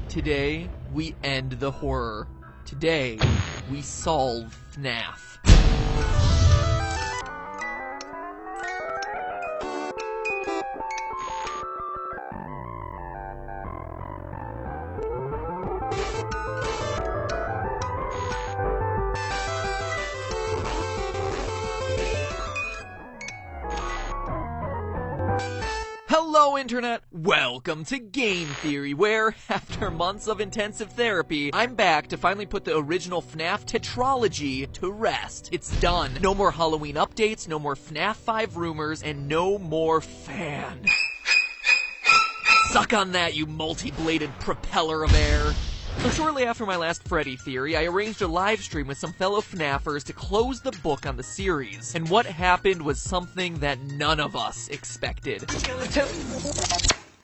Today, we end the horror. Today, we solve FNAF. Hello, Internet! Welcome to Game Theory, where, after months of intensive therapy, I'm back to finally put the original FNAF tetralogy to rest. It's done. No more Halloween updates, no more FNAF 5 rumors, and no more fan. Suck on that, you multi-bladed propeller of air. So shortly after my last Freddy theory, I arranged a live stream with some fellow FNAFers to close the book on the series. And what happened was something that none of us expected.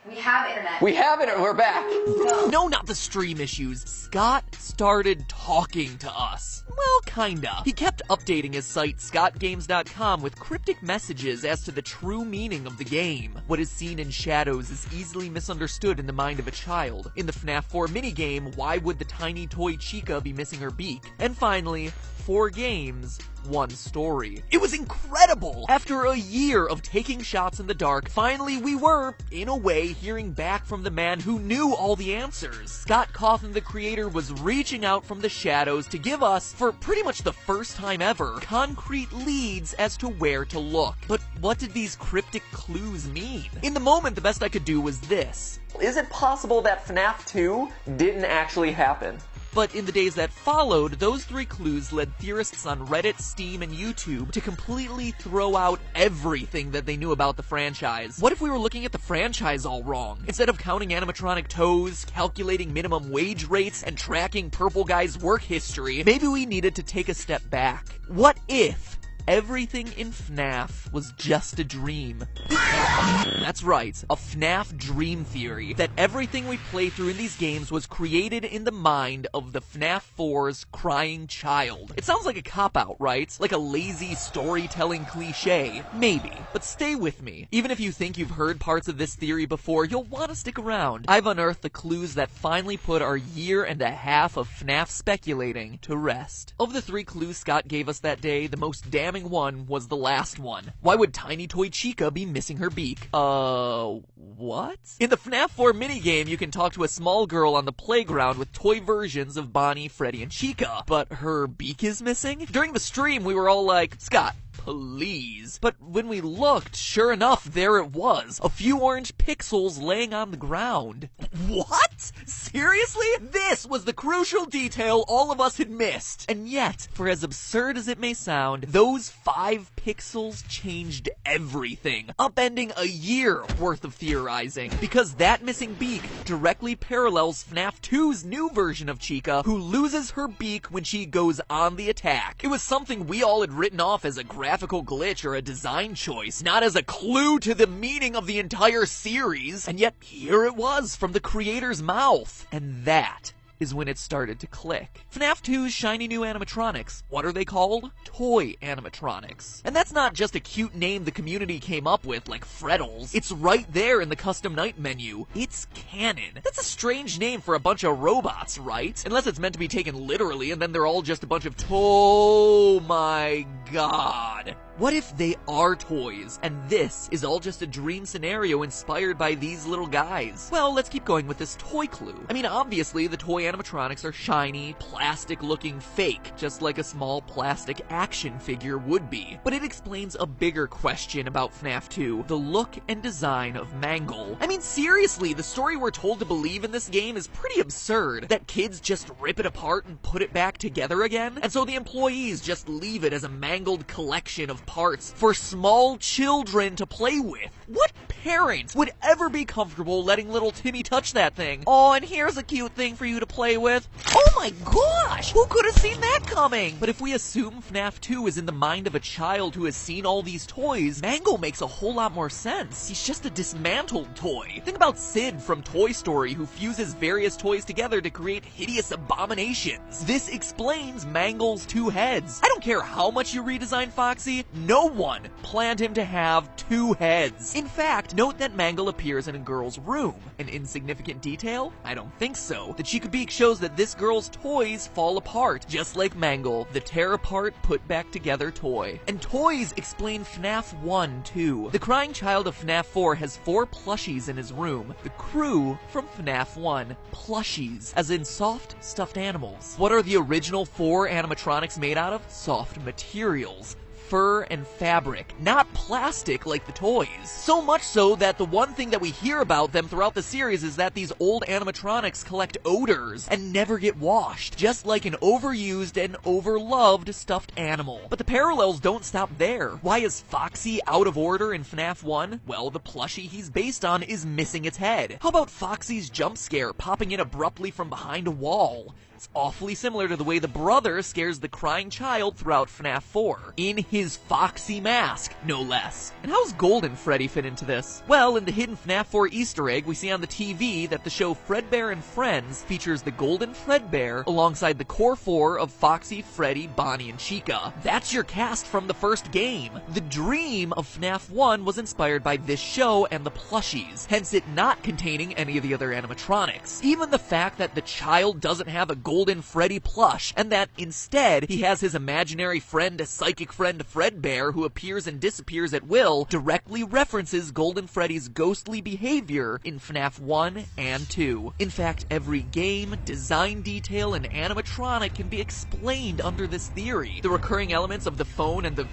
We have internet. We have it. We're back. No. No, not the stream issues. Scott started talking to us. Well, kinda. He kept updating his site, scottgames.com, with cryptic messages as to the true meaning of the game. What is seen in shadows is easily misunderstood in the mind of a child. In the FNAF 4 minigame, why would the tiny toy Chica be missing her beak? And finally, 4 games, 1 story. It was incredible! After a year of taking shots in the dark, finally we were, in a way, hearing back from the man who knew all the answers. Scott Cawthon, the creator, was reaching out from the shadows to give us, for pretty much the first time ever, concrete leads as to where to look. But what did these cryptic clues mean? In the moment, the best I could do was this. Is it possible that FNAF 2 didn't actually happen? But in the days that followed, those 3 clues led theorists on Reddit, Steam, and YouTube to completely throw out everything that they knew about the franchise. What if we were looking at the franchise all wrong? Instead of counting animatronic toes, calculating minimum wage rates, and tracking Purple Guy's work history, maybe we needed to take a step back. What if everything in FNAF was just a dream? That's right, a FNAF dream theory, that everything we play through in these games was created in the mind of the FNAF 4's crying child. It sounds like a cop-out, right? Like a lazy storytelling cliche. Maybe. But stay with me. Even if you think you've heard parts of this theory before, you'll want to stick around. I've unearthed the clues that finally put our year and a half of FNAF speculating to rest. Of the 3 clues Scott gave us that day, the most damning one was the last one. Why would tiny toy Chica be missing her beak? What? In the FNAF 4 minigame, you can talk to a small girl on the playground with toy versions of Bonnie, Freddy, and Chica. But her beak is missing? During the stream, we were all like, Scott, please. But when we looked, sure enough, there it was. A few orange pixels laying on the ground. What? Seriously? This was the crucial detail all of us had missed. And yet, for as absurd as it may sound, those 5 pixels changed everything, upending a year worth of theorizing. Because that missing beak directly parallels FNAF 2's new version of Chica, who loses her beak when she goes on the attack. It was something we all had written off as a graphical glitch or a design choice, not as a clue to the meaning of the entire series. And yet, here it was from the creator's mouth. And that is when it started to click. FNAF 2's shiny new animatronics. What are they called? Toy animatronics. And that's not just a cute name the community came up with, like Freddles. It's right there in the custom night menu. It's canon. That's a strange name for a bunch of robots, right? Unless it's meant to be taken literally, and then they're all just a bunch of oh my god. What if they are toys, and this is all just a dream scenario inspired by these little guys? Well, let's keep going with this toy clue. I mean, obviously, the toy animatronics are shiny, plastic-looking fake, just like a small plastic action figure would be. But it explains a bigger question about FNAF 2, the look and design of Mangle. I mean, seriously, the story we're told to believe in this game is pretty absurd. That kids just rip it apart and put it back together again? And so the employees just leave it as a mangled collection of parts for small children to play with. What parent would ever be comfortable letting little Timmy touch that thing? Oh, and here's a cute thing for you to play with. Oh my gosh! Who could have seen that coming? But if we assume FNAF 2 is in the mind of a child who has seen all these toys, Mangle makes a whole lot more sense. He's just a dismantled toy. Think about Sid from Toy Story, who fuses various toys together to create hideous abominations. This explains Mangle's 2 heads. I don't care how much you redesign Foxy, no one planned him to have 2 heads. In fact, Note that Mangle appears in a girl's room. An insignificant detail? I don't think so. The Chica-Beak shows that this girl's toys fall apart, just like Mangle, the tear-apart, put-back-together toy. And toys explain FNAF 1 too. The crying child of FNAF 4 has 4 plushies in his room. The crew from FNAF 1. Plushies, as in soft, stuffed animals. What are the original 4 animatronics made out of? Soft materials. Fur and fabric, not plastic like the toys. So much so that the one thing that we hear about them throughout the series is that these old animatronics collect odors and never get washed, just like an overused and overloved stuffed animal. But the parallels don't stop there. Why is Foxy out of order in FNAF 1? Well, the plushie he's based on is missing its head. How about Foxy's jump scare popping in abruptly from behind a wall? It's awfully similar to the way the brother scares the crying child throughout FNAF 4. In his Foxy mask, no less. And how's Golden Freddy fit into this? Well, in the hidden FNAF 4 Easter egg, we see on the TV that the show Fredbear and Friends features the Golden Fredbear alongside the core 4 of Foxy, Freddy, Bonnie, and Chica. That's your cast from the first game. The dream of FNAF 1 was inspired by this show and the plushies, hence it not containing any of the other animatronics. Even the fact that the child doesn't have a Golden Freddy plush, and that instead he has his imaginary friend, psychic friend Fredbear, who appears and disappears at will, directly references Golden Freddy's ghostly behavior in FNAF 1 and 2. In fact, every game, design detail, and animatronic can be explained under this theory. The recurring elements of the phone and the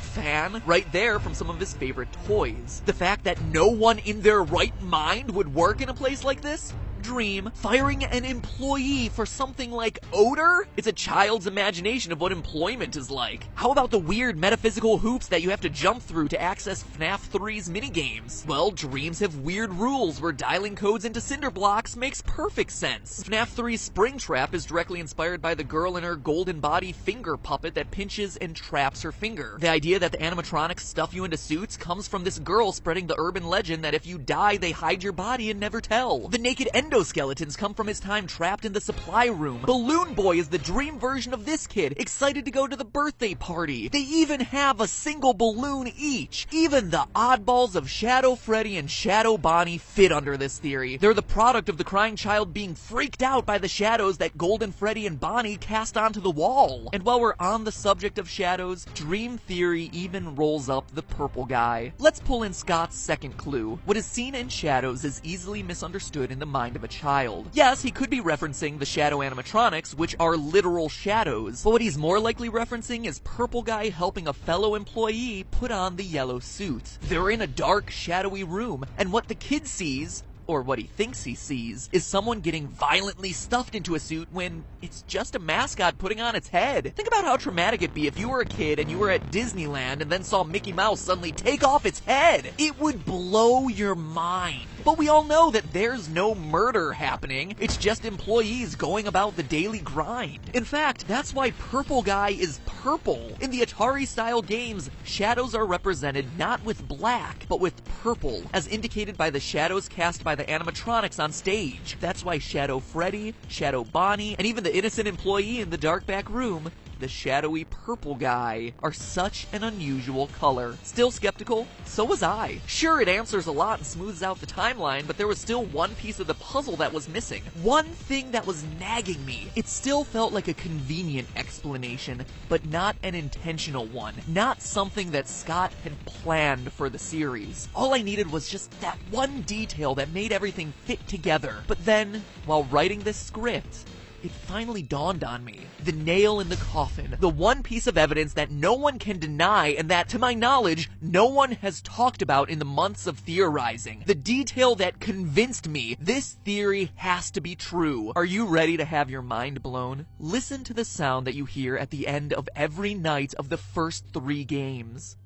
fan, right there from some of his favorite toys. The fact that no one in their right mind would work in a place like this? Dream. Firing an employee for something like odor? It's a child's imagination of what employment is like. How about the weird metaphysical hoops that you have to jump through to access FNAF 3's minigames? Well, dreams have weird rules where dialing codes into cinder blocks makes perfect sense. FNAF 3's Springtrap is directly inspired by the girl in her golden body finger puppet that pinches and traps her finger. The idea that the animatronics stuff you into suits comes from this girl spreading the urban legend that if you die, they hide your body and never tell. The naked endoskeletons come from his time trapped in the supply room. Balloon Boy is the dream version of this kid, excited to go to the birthday party. They even have a single balloon each. Even the oddballs of Shadow Freddy and Shadow Bonnie fit under this theory. They're the product of the crying child being freaked out by the shadows that Golden Freddy and Bonnie cast onto the wall. And while we're on the subject of shadows, Dream Theory even rolls up the purple guy. Let's pull in Scott's second clue. What is seen in shadows is easily misunderstood in the mind of a child. Yes, he could be referencing the shadow animatronics, which are literal shadows, but what he's more likely referencing is Purple Guy helping a fellow employee put on the yellow suit. They're in a dark, shadowy room, and what the kid sees, or what he thinks he sees, is someone getting violently stuffed into a suit when it's just a mascot putting on its head. Think about how traumatic it'd be if you were a kid and you were at Disneyland and then saw Mickey Mouse suddenly take off its head. It would blow your mind. But we all know that there's no murder happening. It's just employees going about the daily grind. In fact, that's why Purple Guy is purple. In the Atari-style games, shadows are represented not with black, but with purple, as indicated by the shadows cast by the animatronics on stage. That's why Shadow Freddy, Shadow Bonnie, and even the innocent employee in the dark back room, the shadowy purple guy, are such an unusual color. Still skeptical? So was I. Sure, it answers a lot and smooths out the timeline, but there was still one piece of the puzzle that was missing. One thing that was nagging me. It still felt like a convenient explanation, but not an intentional one. Not something that Scott had planned for the series. All I needed was just that one detail that made everything fit together. But then, while writing this script, it finally dawned on me. The nail in the coffin. The one piece of evidence that no one can deny and that, to my knowledge, no one has talked about in the months of theorizing. The detail that convinced me this theory has to be true. Are you ready to have your mind blown? Listen to the sound that you hear at the end of every night of the first 3 games.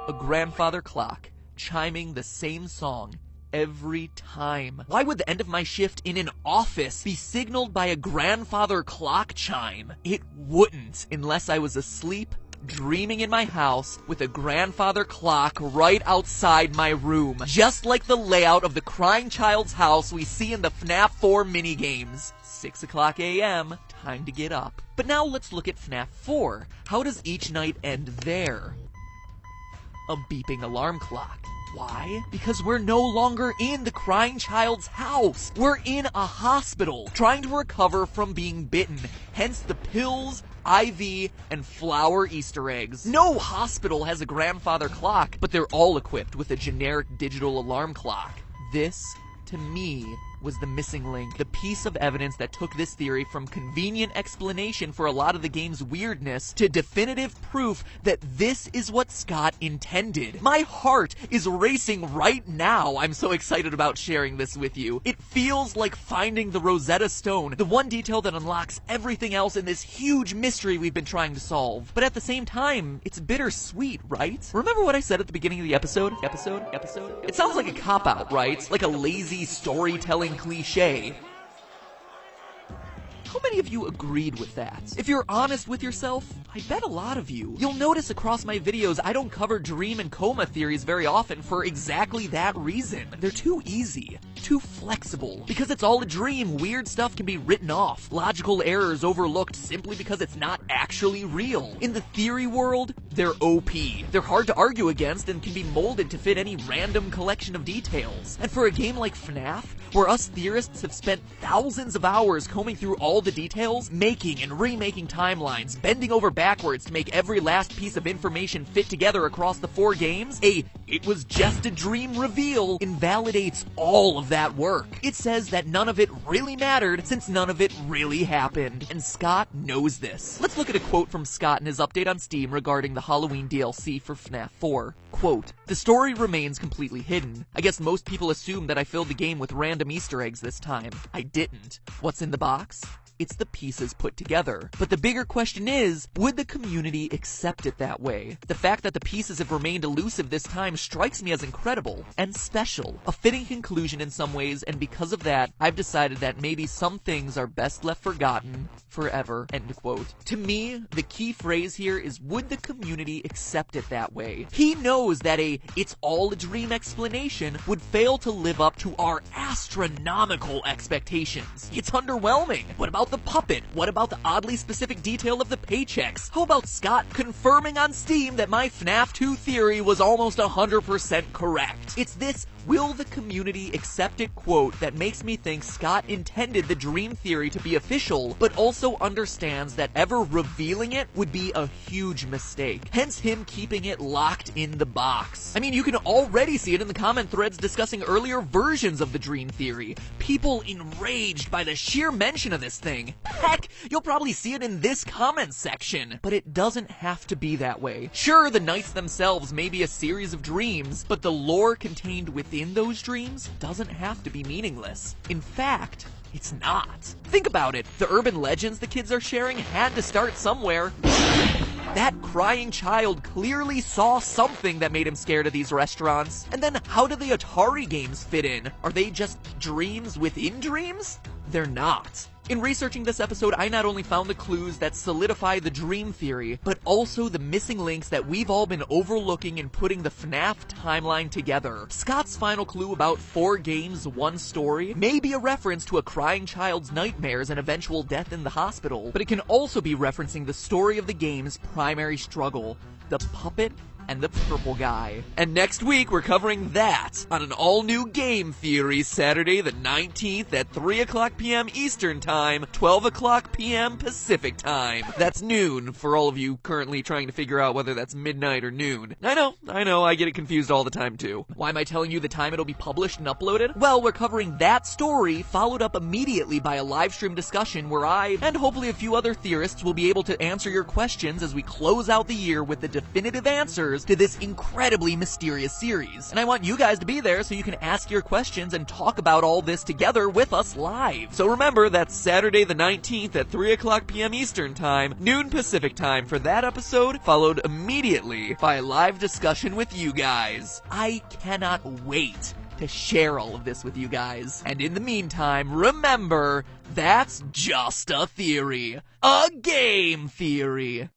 A grandfather clock, chiming the same song every time. Why would the end of my shift in an office be signaled by a grandfather clock chime? It wouldn't, unless I was asleep dreaming in my house with a grandfather clock right outside my room, just like the layout of the crying child's house we see in the FNAF 4 minigames. 6 o'clock a.m., time to get up. But now let's look at FNAF 4. How does each night end there? A beeping alarm clock. Why? Because we're no longer in the crying child's house. We're in a hospital, trying to recover from being bitten. Hence the pills, IV, and flower Easter eggs. No hospital has a grandfather clock, but they're all equipped with a generic digital alarm clock. This, to me, was the missing link, the piece of evidence that took this theory from convenient explanation for a lot of the game's weirdness to definitive proof that this is what Scott intended. My heart is racing right now. I'm so excited about sharing this with you. It feels like finding the Rosetta Stone, the one detail that unlocks everything else in this huge mystery we've been trying to solve. But at the same time, it's bittersweet, right? Remember what I said at the beginning of the episode? It sounds like a cop-out, right? Like a lazy storytelling cliche. How many of you agreed with that? If you're honest with yourself, I bet a lot of you. You'll notice across my videos I don't cover dream and coma theories very often for exactly that reason. They're too easy, too flexible. Because it's all a dream, weird stuff can be written off, logical errors overlooked simply because it's not actually real. In the theory world, they're OP. They're hard to argue against and can be molded to fit any random collection of details. And for a game like FNAF, where us theorists have spent thousands of hours combing through all the details, making and remaking timelines, bending over backwards to make every last piece of information fit together across the 4 games, it was just a dream reveal invalidates all of that work. It says that none of it really mattered since none of it really happened, and Scott knows this. Let's look at a quote from Scott in his update on Steam regarding the Halloween DLC for FNAF 4. Quote, "The story remains completely hidden. I guess most people assume that I filled the game with random Easter eggs this time. I didn't. What's in the box? It's the pieces put together. But the bigger question is, would the community accept it that way? The fact that the pieces have remained elusive this time strikes me as incredible and special. A fitting conclusion in some ways, and because of that, I've decided that maybe some things are best left forgotten forever." End quote. To me, the key phrase here is, would the community accept it that way? He knows that it's all a dream explanation would fail to live up to our astronomical expectations. It's underwhelming. What about the puppet? What about the oddly specific detail of the paychecks? How about Scott confirming on Steam that my FNAF 2 theory was almost 100% correct? It's this "will the community accept it" quote that makes me think Scott intended the dream theory to be official, but also understands that ever revealing it would be a huge mistake. Hence him keeping it locked in the box. I mean, you can already see it in the comment threads discussing earlier versions of the dream theory. People enraged by the sheer mention of this thing. Heck, you'll probably see it in this comment section. But it doesn't have to be that way. Sure, the nights themselves may be a series of dreams, but the lore contained within those dreams doesn't have to be meaningless. In fact, it's not. Think about it. The urban legends the kids are sharing had to start somewhere. That crying child clearly saw something that made him scared of these restaurants. And then how do the Atari games fit in? Are they just dreams within dreams? They're not. In researching this episode, I not only found the clues that solidify the dream theory, but also the missing links that we've all been overlooking in putting the FNAF timeline together. Scott's final clue about 4 games, 1 story may be a reference to a crying child's nightmares and eventual death in the hospital, but it can also be referencing the story of the game's primary struggle, the puppet and the purple guy. And next week, we're covering that on an all-new Game Theory Saturday the 19th at 3 o'clock p.m. Eastern Time, 12 o'clock p.m. Pacific Time. That's noon for all of you currently trying to figure out whether that's midnight or noon. I know, I get it confused all the time too. Why am I telling you the time it'll be published and uploaded? Well, we're covering that story, followed up immediately by a live stream discussion where I, and hopefully a few other theorists, will be able to answer your questions as we close out the year with the definitive answers to this incredibly mysterious series. And I want you guys to be there so you can ask your questions and talk about all this together with us live. So remember, that's Saturday the 19th at 3 o'clock p.m. Eastern Time, noon Pacific Time for that episode, followed immediately by a live discussion with you guys. I cannot wait to share all of this with you guys. And in the meantime, remember, that's just a theory. A game theory.